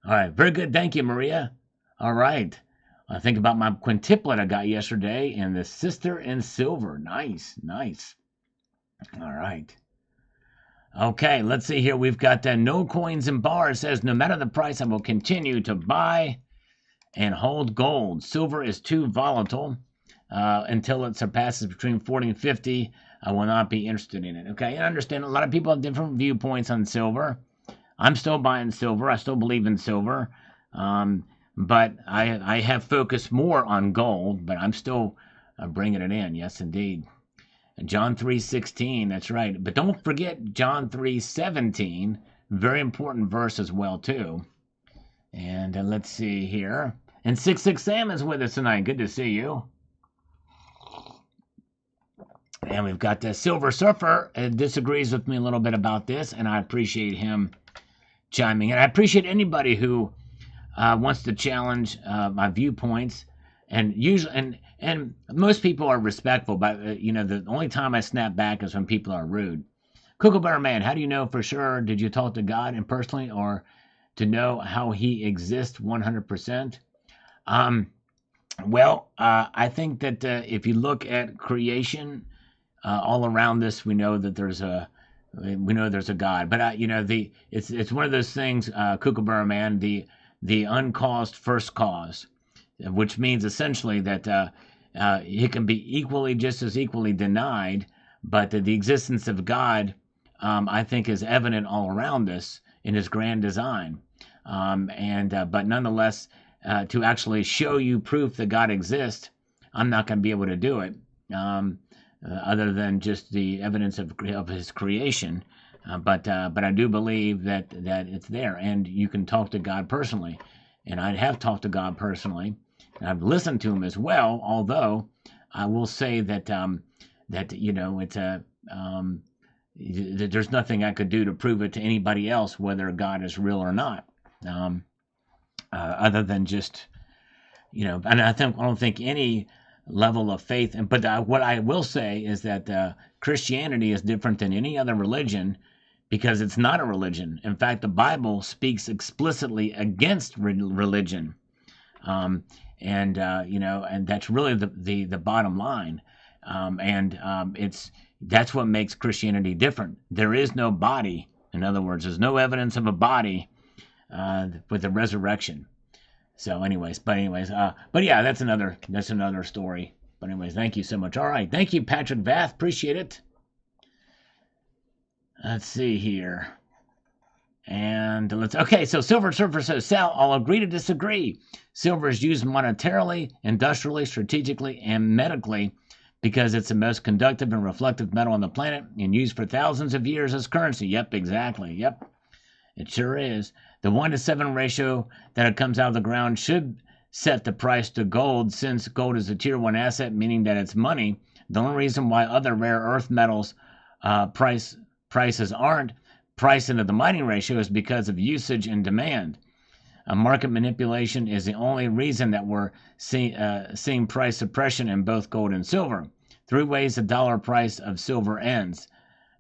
All right, very good. Thank you, Maria. All right. I think about my quintuplet I got yesterday and the sister in silver. Nice, nice. All right. Okay, let's see here. We've got No Coins and Bars says, no matter the price, I will continue to buy and hold gold. Silver is too volatile. Until it surpasses between 40 and 50, I will not be interested in it. Okay, I understand a lot of people have different viewpoints on silver. I'm still buying silver. I still believe in silver. But I have focused more on gold, but I'm still bringing it in. Yes, indeed. John 3:16, that's right. But don't forget John 3:17, very important verse as well, too. And let's see here. And 66 Sam is with us tonight. Good to see you. And we've got the Silver Surfer disagrees with me a little bit about this, and I appreciate him chiming in. I appreciate anybody who wants to challenge my viewpoints, and usually, and most people are respectful. But you know, the only time I snap back is when people are rude. Kookaburra Man, how do you know for sure? Did you talk to God and personally, or to know how He exists 100%? Well, I think that if you look at creation, all around this, we know that there's a God. But you know, it's one of those things, Kookaburra Man, the uncaused first cause, which means essentially that it can be just as equally denied, but the existence of God, I think, is evident all around us in His grand design. But nonetheless, to actually show you proof that God exists, I'm not going to be able to do it. Other than just the evidence of His creation, but I do believe that it's there, and you can talk to God personally, and I have talked to God personally, and I've listened to Him as well. Although I will say that you know, it's there's nothing I could do to prove it to anybody else whether God is real or not, other than just, you know. And I don't think any level of faith, but what I will say is that Christianity is different than any other religion because it's not a religion. In fact, the Bible speaks explicitly against religion, you know, and that's really the bottom line. That's what makes Christianity different. There is no body. In other words, there's no evidence of a body with the resurrection. So but yeah, that's another story. But anyways, thank you so much. All right, thank you, Patrick Vath. Appreciate it. Let's see here. And okay, so Silver Surfer says, Sal, I'll agree to disagree. Silver is used monetarily, industrially, strategically, and medically because it's the most conductive and reflective metal on the planet and used for thousands of years as currency. Yep, exactly. Yep, it sure is. The 1-to-7 ratio that it comes out of the ground should set the price to gold, since gold is a tier 1 asset, meaning that it's money. The only reason why other rare earth metals prices aren't priced into the mining ratio is because of usage and demand. Market manipulation is the only reason that we're seeing price suppression in both gold and silver. 3 ways the dollar price of silver ends.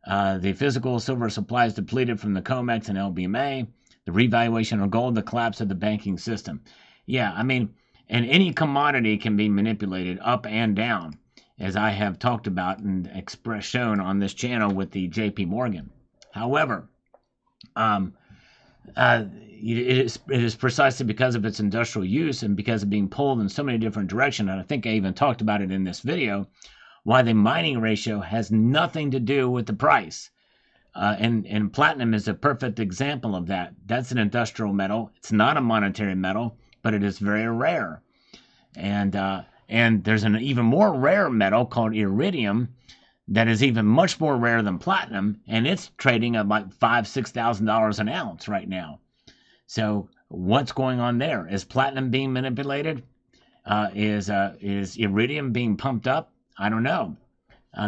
The physical silver supply is depleted from the COMEX and LBMA. The revaluation of gold, the collapse of the banking system. Yeah, I mean, and any commodity can be manipulated up and down, as I have talked about and shown on this channel with the JP Morgan. However, it is precisely because of its industrial use and because of being pulled in so many different directions, and I think I even talked about it in this video, why the mining ratio has nothing to do with the price. And platinum is a perfect example of that. That's an industrial metal. It's not a monetary metal, but it is very rare. And there's an even more rare metal called iridium that is even much more rare than platinum, and it's trading at like $5,000-$6,000 an ounce right now. So what's going on there? Is platinum being manipulated? Is iridium being pumped up? I don't know.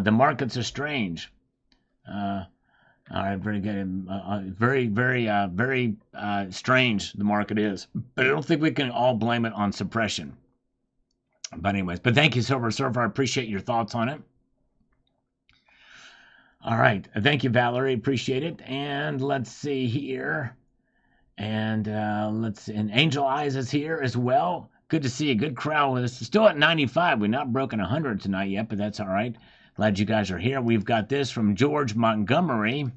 The markets are strange. All right, very good. Very strange the market is. But I don't think we can all blame it on suppression. But anyways, thank you, Silver Surfer. I appreciate your thoughts on it. All right, thank you, Valerie. Appreciate it. And let's see here. And and Angel Eyes is here as well. Good to see you. Good crowd with us. Still at 95. We've not broken 100 tonight yet, but that's all right. Glad you guys are here. We've got this from George Montgomery.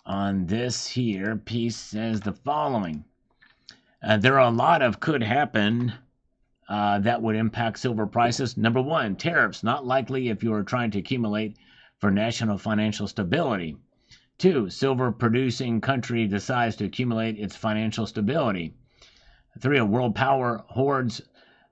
On this here piece says the following. There are a lot of could happen that would impact silver prices. Number 1, tariffs. Not likely if you are trying to accumulate for national financial stability. 2, silver producing country decides to accumulate its financial stability. 3, a world power hoards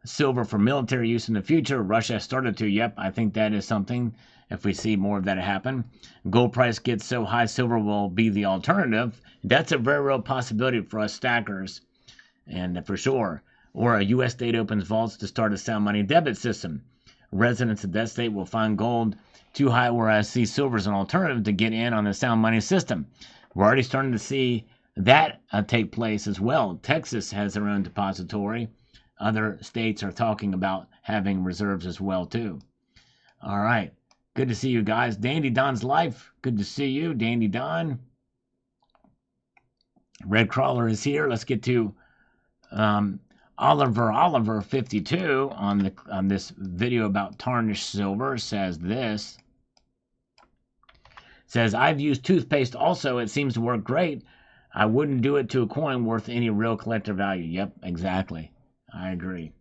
silver for military use in the future. Russia started to. Yep, I think that is something if we see more of that happen. Gold price gets so high, silver will be the alternative. That's a very real possibility for us stackers. and for sure. Or a U.S. state opens vaults to start a sound money debit system. Residents of that state will find gold too high, whereas see silver as an alternative to get in on the sound money system. We're already starting to see that take place as well. Texas has their own depository. Other states are talking about having reserves as well, too. All right. Good to see you guys. Dandy Don's Life. Good to see you, Dandy Don. Red Crawler is here. Let's get to Oliver 52 on this video about tarnished silver. Says this. Says, I've used toothpaste also. It seems to work great. I wouldn't do it to a coin worth any real collector value. Yep, exactly. I agree.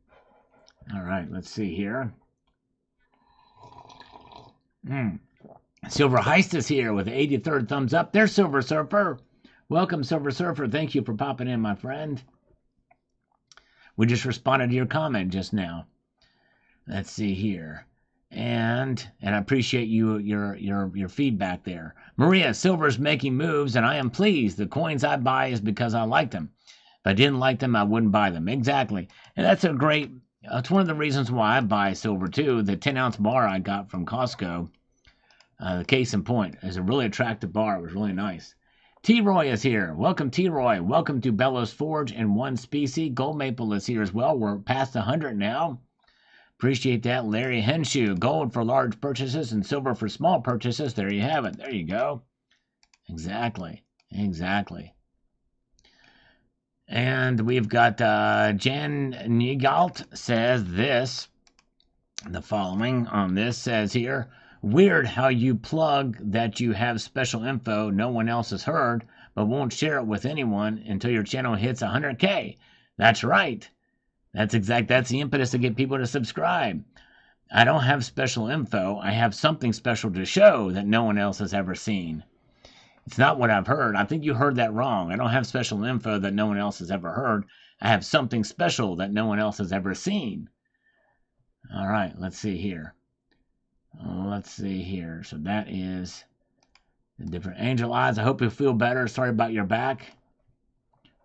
All right, let's see here. Silver Heist is here with the 83rd thumbs up. There's Silver Surfer. Welcome, Silver Surfer. Thank you for popping in, my friend. We just responded to your comment just now. Let's see here. And I appreciate your feedback there. Maria, silver's making moves, and I am pleased. The coins I buy is because I like them. If I didn't like them, I wouldn't buy them. Exactly. And that's that's one of the reasons why I buy silver, too. The 10-ounce bar I got from Costco, the case in point, is a really attractive bar. It was really nice. T-Roy is here. Welcome, T-Roy. Welcome to Bellows Forge and One Species. Gold Maple is here as well. We're past 100 now. Appreciate that. Larry Henshaw. Gold for large purchases and silver for small purchases. There you have it. There you go. Exactly. Exactly. And we've got Jan Nigalt says this. The following on this says here, weird how you plug that you have special info no one else has heard, but won't share it with anyone until your channel hits 100K. That's right. That's the impetus to get people to subscribe. I don't have special info. I have something special to show that no one else has ever seen. It's not what I've heard. I think you heard that wrong. I don't have special info that no one else has ever heard. I have something special that no one else has ever seen. All right, let's see here. So that is the different angel eyes. I hope you feel better. Sorry about your back.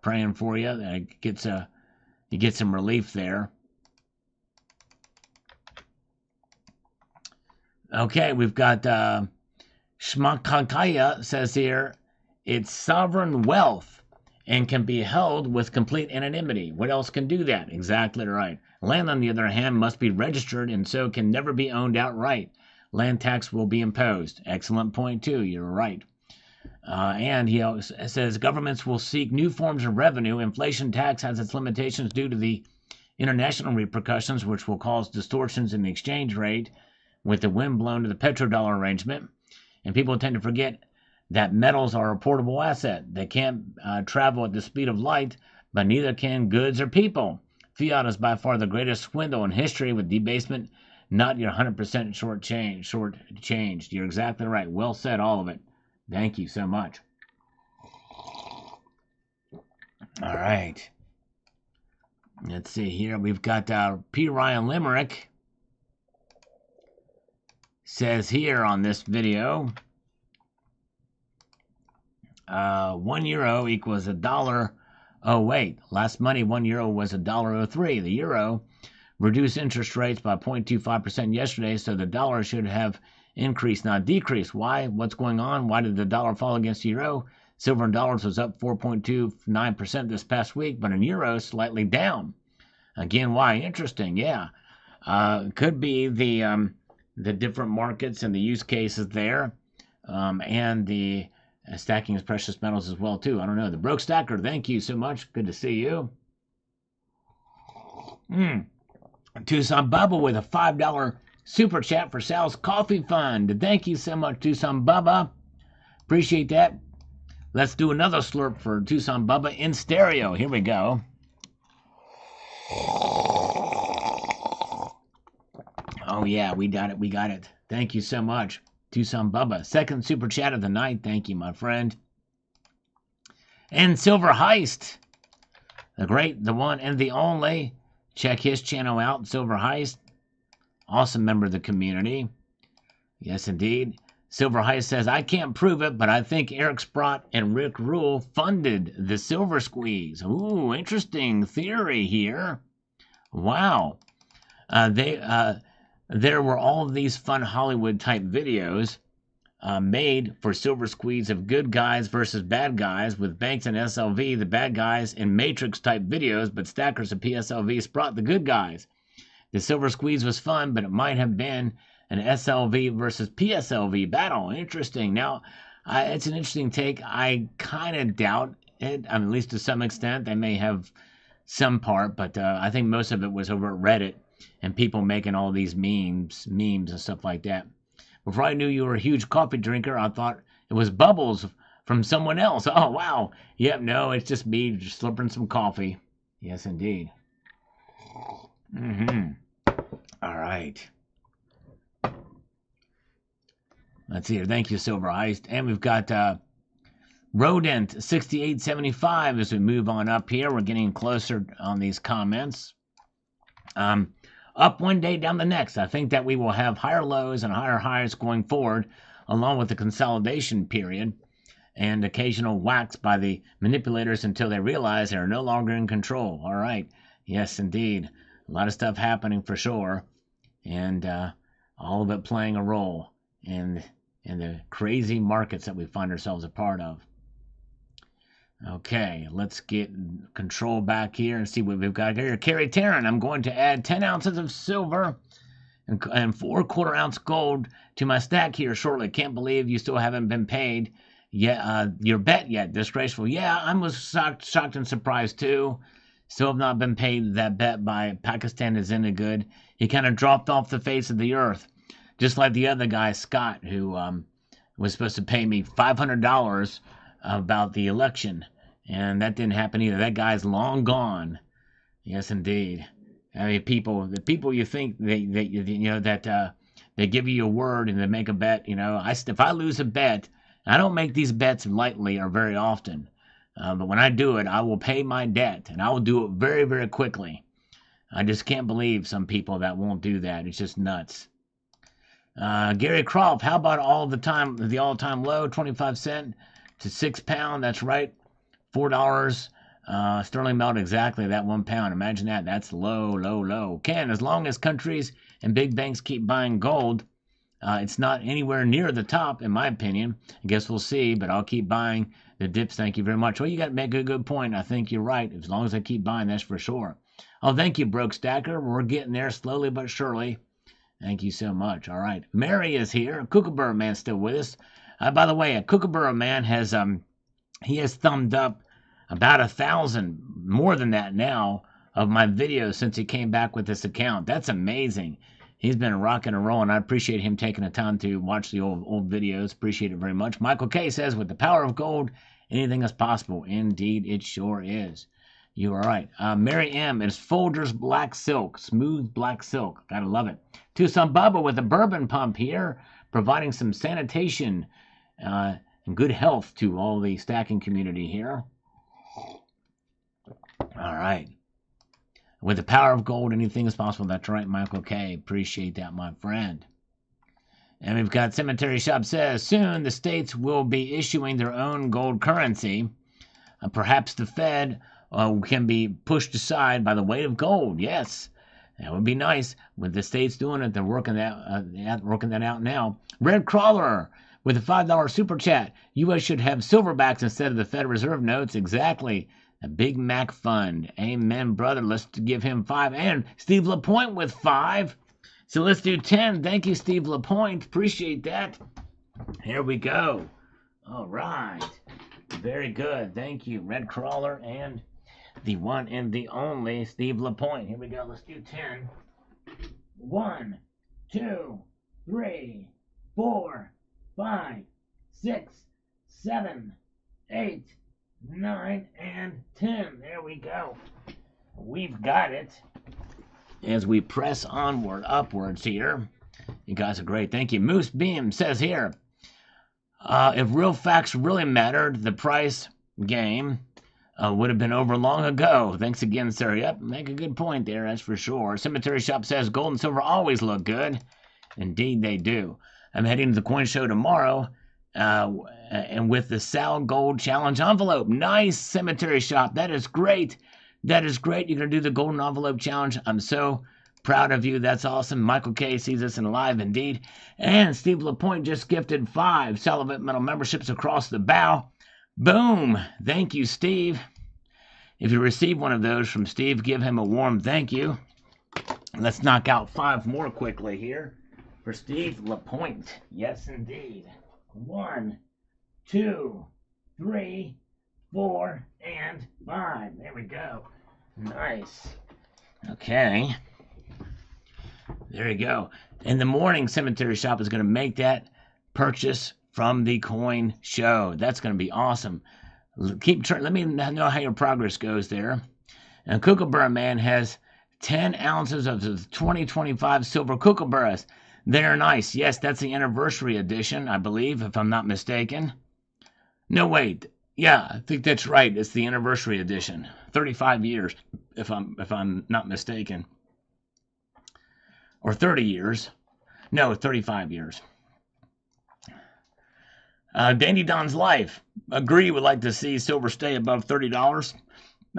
Praying for you that you get some relief there. Okay, we've got Shmakankaya says here, it's sovereign wealth and can be held with complete anonymity. What else can do that? Exactly right. Land, on the other hand, must be registered and so can never be owned outright. Land tax will be imposed. Excellent point, too. You're right. And he says governments will seek new forms of revenue. Inflation tax has its limitations due to the international repercussions, which will cause distortions in the exchange rate with the wind blown to the petrodollar arrangement. And people tend to forget that metals are a portable asset. They can't travel at the speed of light, but neither can goods or people. Fiat is by far the greatest swindle in history with debasement, not your 100% short changed. You're exactly right. Well said, all of it. Thank you so much. All right. Let's see here. We've got P. Ryan Limerick. Says here on this video, €1 equals $1.08. Last money, €1 was $1.03. The euro reduced interest rates by 0.25% yesterday, so the dollar should have increased, not decreased. Why? What's going on? Why did the dollar fall against the euro? Silver in dollars was up 4.29% this past week, but in euros, slightly down. Again, why? Interesting, yeah. Could be the different markets and the use cases there, and the stacking of precious metals as well, too. I don't know. The Broke Stacker, thank you so much. Good to see you. Tucson Bubba with a $5 super chat for Sal's Coffee Fund. Thank you so much, Tucson Bubba. Appreciate that. Let's do another slurp for Tucson Bubba in stereo. Here we go. Oh, yeah, we got it. Thank you so much, Tucson Bubba. Second super chat of the night. Thank you, my friend. And Silver Heist, the great, the one, and the only. Check his channel out, Silver Heist. Awesome member of the community. Yes, indeed. Silver Heist says, I can't prove it, but I think Eric Sprott and Rick Rule funded the silver squeeze. Ooh, interesting theory here. Wow. There were all of these fun Hollywood type videos made for silver squeeze of good guys versus bad guys, with Banks and SLV the bad guys, in Matrix type videos, but Stackers and PSLV Sprott the good guys. The silver squeeze was fun, but it might have been an SLV versus PSLV battle. Interesting. Now, it's an interesting take. I kind of doubt it, at least to some extent. They may have some part, but I think most of it was over at Reddit and people making all these memes and stuff like that. Before I knew you were a huge coffee drinker, I thought it was Bubbles from someone else. Oh, wow. Yep, no, it's just me just slurping some coffee. Yes, indeed. All right. Let's see here. Thank you, Silver Heist. And we've got Rodent 6875 as we move on up here. We're getting closer on these comments. Up one day, down the next. I think that we will have higher lows and higher highs going forward, along with the consolidation period and occasional whacks by the manipulators until they realize they are no longer in control. All right. Yes, indeed. A lot of stuff happening for sure. And all of it playing a role in the crazy markets that we find ourselves a part of. Okay, let's get control back here and see what we've got here. Kerry Tarrant, I'm going to add 10 ounces of silver and 4 quarter-ounce gold to my stack here shortly. Can't believe you still haven't been paid yet, your bet yet. Disgraceful. Yeah, I was shocked and surprised too. Still have not been paid that bet by Pakistan is in a good. He kind of dropped off the face of the earth. Just like the other guy, Scott, who was supposed to pay me $500 about the election. And that didn't happen either. That guy's long gone. Yes, indeed. I mean, the people you think they give you a word and they make a bet. If I lose a bet, I don't make these bets lightly or very often. But when I do it, I will pay my debt, and I will do it very, very quickly. I just can't believe some people that won't do that. It's just nuts. Gary Croft, how about the all-time low, 25 cents to £6? That's right, $4 sterling melt, exactly that £1. Imagine that. That's low, low, low. Ken, as long as countries and big banks keep buying gold, it's not anywhere near the top, in my opinion. I guess we'll see, but I'll keep buying the dips. Thank you very much. Well, you got to make a good point. I think you're right. As long as I keep buying, that's for sure. Oh, thank you, Broke Stacker. We're getting there slowly but surely. Thank you so much. All right. Mary is here. Kookaburra Man still with us. By the way, a Kookaburra Man has thumbed up about 1,000, more than that now, of my videos since he came back with this account. That's amazing. He's been rocking and rolling. I appreciate him taking the time to watch the old videos. Appreciate it very much. Michael K says, with the power of gold, anything is possible. Indeed, it sure is. You are right. Mary M. is Folgers Black Silk. Smooth black silk. Gotta love it. Tucson Bubba with a bourbon pump here, providing some sanitation and good health to all the stacking community here. All right. With the power of gold, anything is possible. That's right, Michael K. Appreciate that, my friend. And we've got Cemetery Shop says, soon the states will be issuing their own gold currency. Perhaps the Fed can be pushed aside by the weight of gold. Yes, that would be nice. With the states doing it, they're working that out now. Red Crawler with a $5 super chat. U.S. should have silverbacks instead of the Federal Reserve notes. Exactly. A Big Mac fund. Amen, brother. Let's give him 5. And Steve LaPointe with 5. So let's do 10. Thank you, Steve LaPointe. Appreciate that. Here we go. All right. Very good. Thank you, Red Crawler and the one and the only Steve LaPointe. Here we go. Let's do 10. 1, 2, 3, 4, 5, 6, 7, 8, 9, and 10. There we go. We've got it. As we press upwards here. You guys are great. Thank you. Moose Beam says here, if real facts really mattered, the price game would have been over long ago. Thanks again, sir. Yep, make a good point there, that's for sure. Cemetery Shop says gold and silver always look good. Indeed they do. I'm heading to the coin show tomorrow, and with the Sal Gold Challenge envelope. Nice, Cemetery Shop. That is great. That is great. You're going to do the Golden Envelope Challenge. I'm so proud of you. That's awesome. Michael K. sees us in live indeed. And Steve LaPointe just gifted 5 Salivate Metal memberships across the bow. Boom. Thank you, Steve. If you receive one of those from Steve, give him a warm thank you. Let's knock out 5 more quickly here for Steve LaPointe. Yes, indeed. 1, 2, 3, 4, and 5. There we go. Nice. Okay. There you go. In the morning, Cemetery Shop is going to make that purchase from the coin show. That's going to be awesome. Let me know how your progress goes there. And Kookaburra Man has 10 ounces of the 2025 silver kookaburras. They're nice. Yes, that's the anniversary edition, I believe, if I'm not mistaken. No, wait. Yeah, I think that's right. It's the anniversary edition. 35 years, if I'm not mistaken. Or 30 years. No, 35 years. Dandy Don's Life. Agree, would like to see silver stay above $30.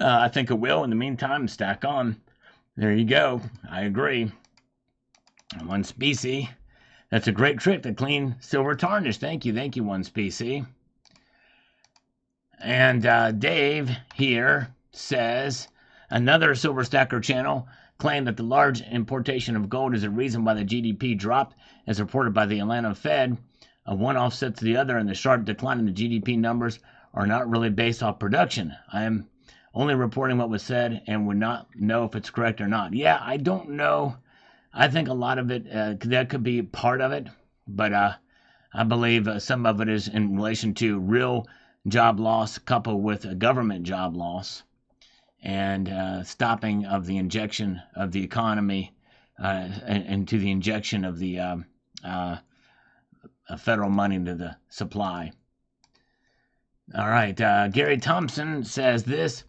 I think it will. In the meantime, stack on. There you go. I agree. One Specie. That's a great trick to clean silver tarnish. Thank you. Thank you, One Specie. And Dave here says, another Silver Stacker channel claimed that the large importation of gold is a reason why the GDP dropped, as reported by the Atlanta Fed. One offsets the other, and the sharp decline in the GDP numbers are not really based off production. I am only reporting what was said and would not know if it's correct or not. Yeah, I don't know. I think a lot of it, that could be part of it, but I believe some of it is in relation to real job loss coupled with a government job loss and stopping of the injection of the economy into the injection of the federal money into the supply. All right, Gary Thompson says this.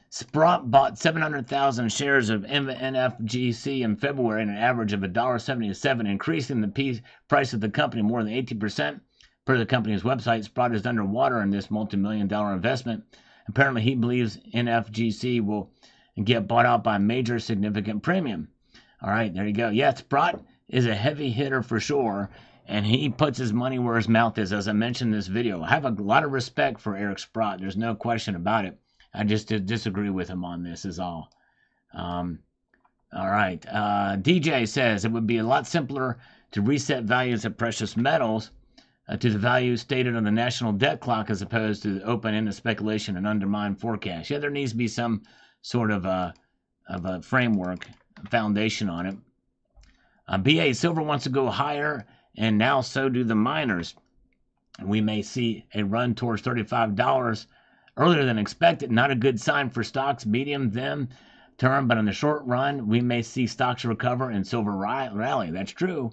Sprott bought 700,000 shares of NFGC in February at an average of $1.77, increasing the price of the company more than 80%. Per the company's website, Sprott is underwater in this multi-million-dollar investment. Apparently, he believes NFGC will get bought out by a major significant premium. All right, there you go. Yeah, Sprott is a heavy hitter for sure, and he puts his money where his mouth is, as I mentioned in this video. I have a lot of respect for Eric Sprott. There's no question about it. I just disagree with him on this is all. All right. DJ says it would be a lot simpler to reset values of precious metals to the value stated on the national debt clock as opposed to the open-ended speculation and undermined forecast. Yeah, there needs to be some sort of a framework, foundation on it. BA Silver wants to go higher, and now so do the miners. We may see a run towards $35 earlier than expected. Not a good sign for stocks, medium term, but in the short run, we may see stocks recover and silver rally. That's true.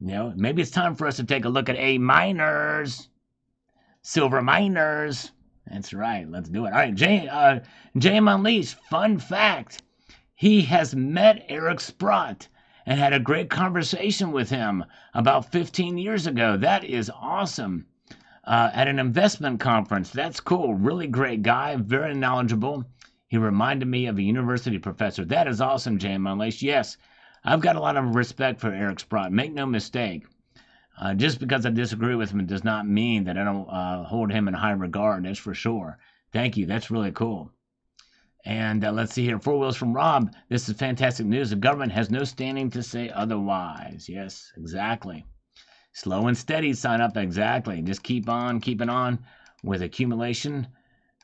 You know, maybe it's time for us to take a look at miners, silver miners. That's right. Let's do it. All right, JM Unleashed. Fun fact: he has met Eric Sprott and had a great conversation with him about 15 years ago. That is awesome. At an investment conference. That's cool. Really great guy. Very knowledgeable. He reminded me of a university professor. That is awesome, JM Unleashed. Yes, I've got a lot of respect for Eric Sprott. Make no mistake. Just because I disagree with him does not mean that I don't hold him in high regard. That's for sure. Thank you. That's really cool. And let's see here. 4 Wheels from Rob. This is fantastic news. The government has no standing to say otherwise. Yes, exactly. Slow and steady, sign up, exactly. Just keep on keeping on with accumulation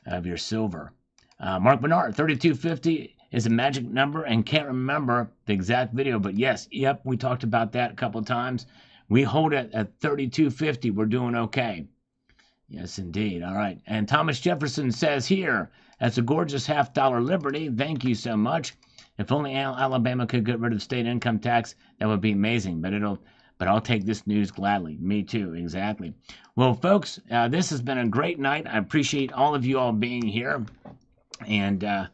of your silver. Mark Bernard, 3250 is a magic number and can't remember the exact video, but yes, yep, we talked about that a couple of times. We hold it at 3250. We're doing okay. Yes, indeed. All right. And Thomas Jefferson says here, that's a gorgeous $50 liberty. Thank you so much. If only Alabama could get rid of state income tax, that would be amazing, but I'll take this news gladly. Me too, exactly. Well, folks, this has been a great night. I appreciate all of you all being here. And I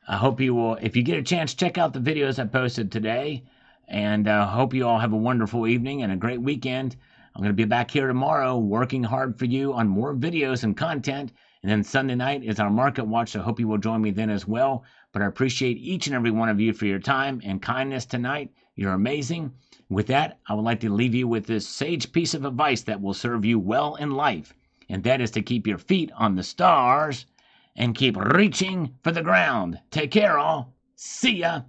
hope you will, if you get a chance, check out the videos I posted today. And I hope you all have a wonderful evening and a great weekend. I'm going to be back here tomorrow working hard for you on more videos and content. And then Sunday night is our market watch, so I hope you will join me then as well. But I appreciate each and every one of you for your time and kindness tonight. You're amazing. With that, I would like to leave you with this sage piece of advice that will serve you well in life. And that is to keep your feet on the stars and keep reaching for the ground. Take care, all. See ya.